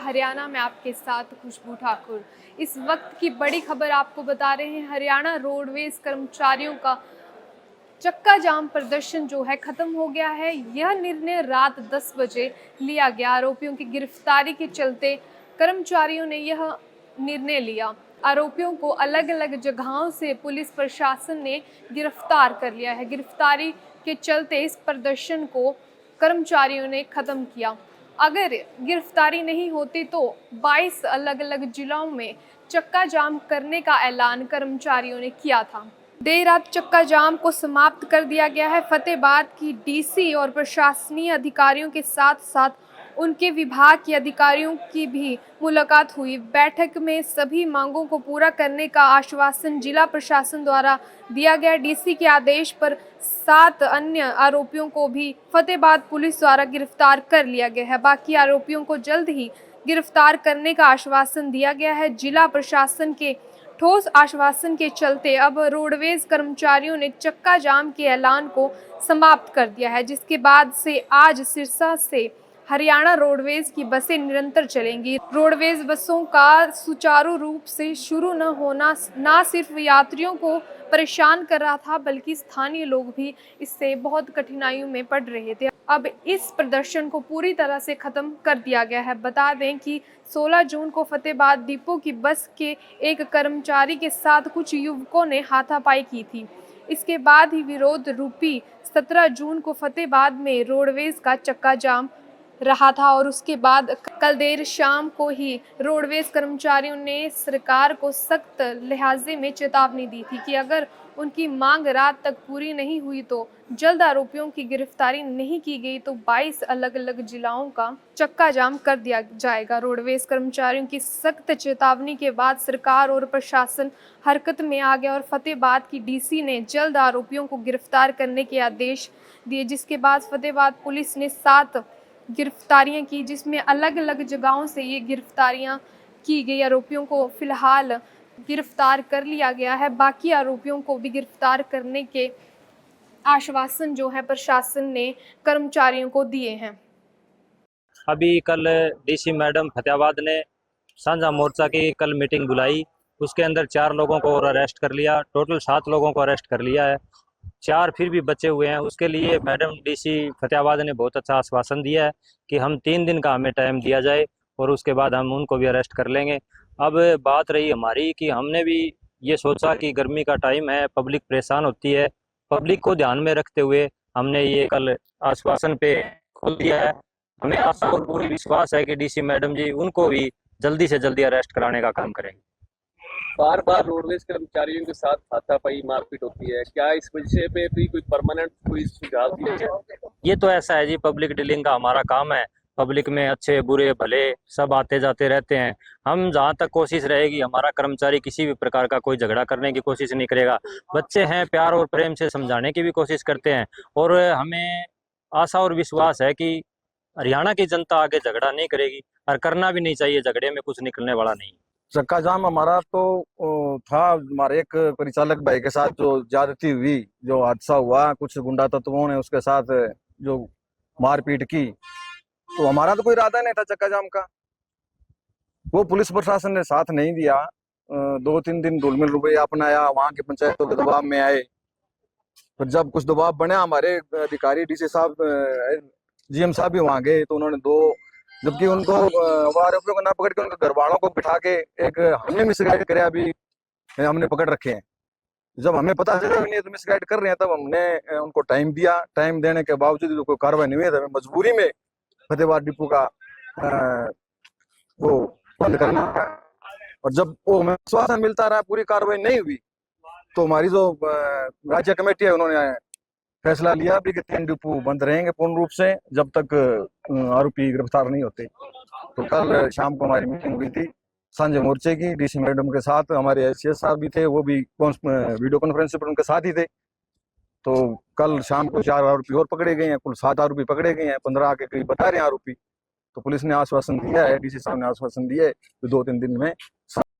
हरियाणा में आपके साथ खुशबू ठाकुर। इस वक्त की बड़ी खबर आपको बता रहे हैं। हरियाणा रोडवेज कर्मचारियों का चक्का जाम प्रदर्शन जो है खत्म हो गया है। यह निर्णय रात 10 बजे लिया गया। आरोपियों की गिरफ्तारी के चलते कर्मचारियों ने यह निर्णय लिया। आरोपियों को अलग अलग जगहों से पुलिस प्रशासन ने गिरफ्तार कर लिया है। गिरफ्तारी के चलते इस प्रदर्शन को कर्मचारियों ने खत्म किया। अगर गिरफ्तारी नहीं होती तो 22 अलग अलग जिलों में चक्का जाम करने का ऐलान कर्मचारियों ने किया था। देर रात चक्का जाम को समाप्त कर दिया गया है। फतेहाबाद की डीसी और प्रशासनिक अधिकारियों के साथ साथ उनके विभाग के अधिकारियों की भी मुलाकात हुई। बैठक में सभी मांगों को पूरा करने का आश्वासन जिला प्रशासन द्वारा दिया गया। डीसी के आदेश पर 7 अन्य आरोपियों को भी फतेहाबाद पुलिस द्वारा गिरफ्तार कर लिया गया है। बाकी आरोपियों को जल्द ही गिरफ्तार करने का आश्वासन दिया गया है। जिला प्रशासन के ठोस आश्वासन के चलते अब रोडवेज कर्मचारियों ने चक्का जाम के ऐलान को समाप्त कर दिया है, जिसके बाद से आज सिरसा से हरियाणा रोडवेज की बसें निरंतर चलेंगी। रोडवेज बसों का सुचारू रूप से शुरू न होना न सिर्फ यात्रियों को परेशान कर रहा था, बल्कि स्थानीय लोग भी इससे बहुत कठिनाइयों में पड़ रहे थे। अब इस प्रदर्शन को पूरी तरह से खत्म कर दिया गया है। बता दें कि 16 जून को फतेहाबाद डिपो की बस के एक कर्मचारी के साथ कुछ युवकों ने हाथापाई की थी। इसके बाद ही विरोध रूपी 17 जून को फतेहाबाद में रोडवेज का चक्का जाम रहा था और उसके बाद कल देर शाम को ही रोडवेज कर्मचारियों ने सरकार को सख्त लिहाजे में चेतावनी दी थी कि अगर उनकी मांग रात तक पूरी नहीं हुई तो जल्द आरोपियों की गिरफ्तारी नहीं की गई तो 22 अलग अलग जिलों का चक्का जाम कर दिया जाएगा। रोडवेज कर्मचारियों की सख्त चेतावनी के बाद सरकार और प्रशासन हरकत में आ गया और फतेहाबाद की डीसी ने जल्द आरोपियों को गिरफ्तार करने के आदेश दिए, जिसके बाद फतेहाबाद पुलिस ने 7 गिरफ्तारियां की, जिसमें अलग अलग जगहों से ये गिरफ्तारियां की गई। आरोपियों को फिलहाल गिरफ्तार कर लिया गया है। बाकी आरोपियों को भी गिरफ्तार करने के आश्वासन जो है प्रशासन ने कर्मचारियों को दिए हैं। अभी कल डीसी मैडम फतेहाबाद ने साझा मोर्चा की कल मीटिंग बुलाई। उसके अंदर 4 लोगों को और अरेस्ट कर लिया। टोटल 7 लोगों को अरेस्ट कर लिया है। 4 फिर भी बचे हुए हैं। उसके लिए मैडम डीसी फतेहाबाद ने बहुत अच्छा आश्वासन दिया है कि हम 3 दिन का हमें टाइम दिया जाए और उसके बाद हम उनको भी अरेस्ट कर लेंगे। अब बात रही हमारी कि हमने भी ये सोचा कि गर्मी का टाइम है, पब्लिक परेशान होती है, पब्लिक को ध्यान में रखते हुए हमने ये कल आश्वासन पे खोल दिया है। हमें आशा और पूरी विश्वास है कि डीसी मैडम जी उनको भी जल्दी से जल्दी अरेस्ट कराने का काम करेंगे। बार बार रोडवेज कर्मचारियों के साथ हाथापाई मारपीट होती है, क्या इस विषय पे भी कोई परमानेंट कोई सुझाव दिया जाए? ये तो ऐसा है जी, पब्लिक डीलिंग का हमारा काम है। पब्लिक में अच्छे बुरे भले सब आते जाते रहते हैं। हम जहाँ तक कोशिश रहेगी, हमारा कर्मचारी किसी भी प्रकार का कोई झगड़ा करने की कोशिश नहीं करेगा। बच्चे हैं, प्यार और प्रेम से समझाने की भी कोशिश करते हैं और हमें आशा और विश्वास है कि हरियाणा की जनता आगे झगड़ा नहीं करेगी और करना भी नहीं चाहिए। झगड़े में कुछ निकलने वाला नहीं। चक्का जाम हमारा तो था हमारे एक परिचालक भाई के साथ जो ज्यादती हुई, जो हादसा हुआ, कुछ गुंडा तत्वों ने उसके साथ जो मारपीट की, तो हमारा तो कोई इरादा नहीं था चक्का जाम का। वो पुलिस प्रशासन ने साथ नहीं दिया। 2-3 दिन धूलमिल रुपया अपनाया, वहां के पंचायतों के दबाव में आए। फिर जब कुछ दबाव बना, हमारे अधिकारी डीसी साहब, जीएम साहब भी वहां गए, तो उन्होंने जबकि उनको आरोपियों को ना पकड़ के उनके घर वालों को बिठा के एक हमने मिसगाइड करे अभी हमने पकड़ रखे हैं। जब हमें पता चला नहीं तो मिसगाइड कर रहे हैं, तब हमने उनको टाइम दिया। टाइम देने के बावजूद कोई कार्रवाई नहीं हुई, हमें मजबूरी में फतेहाबाद डिपो का वो बंद करना। और जब वो हमें आश्वासन मिलता रहा, पूरी कार्रवाई नहीं हुई, तो हमारी जो राज्य कमेटी है उन्होंने फैसला लिया भी कि 3 डिपो बंद रहेंगे पूर्ण रूप से जब तक आरोपी गिरफ्तार नहीं होते। तो कल शाम को हमारी मीटिंग हुई थी सांझे मोर्चे की डीसी मैडम के साथ। हमारे एसीएस साहब भी थे, वो भी वीडियो कॉन्फ्रेंस पर उनके साथ ही थे। तो कल शाम को 4 आरोपी और पकड़े गए हैं, कुल 7 आरोपी पकड़े गए हैं, 15 के करीब बता रहे हैं आरोपी। तो पुलिस ने आश्वासन दिया है, डीसी साहब ने आश्वासन दिया है कि 2-3 दिन में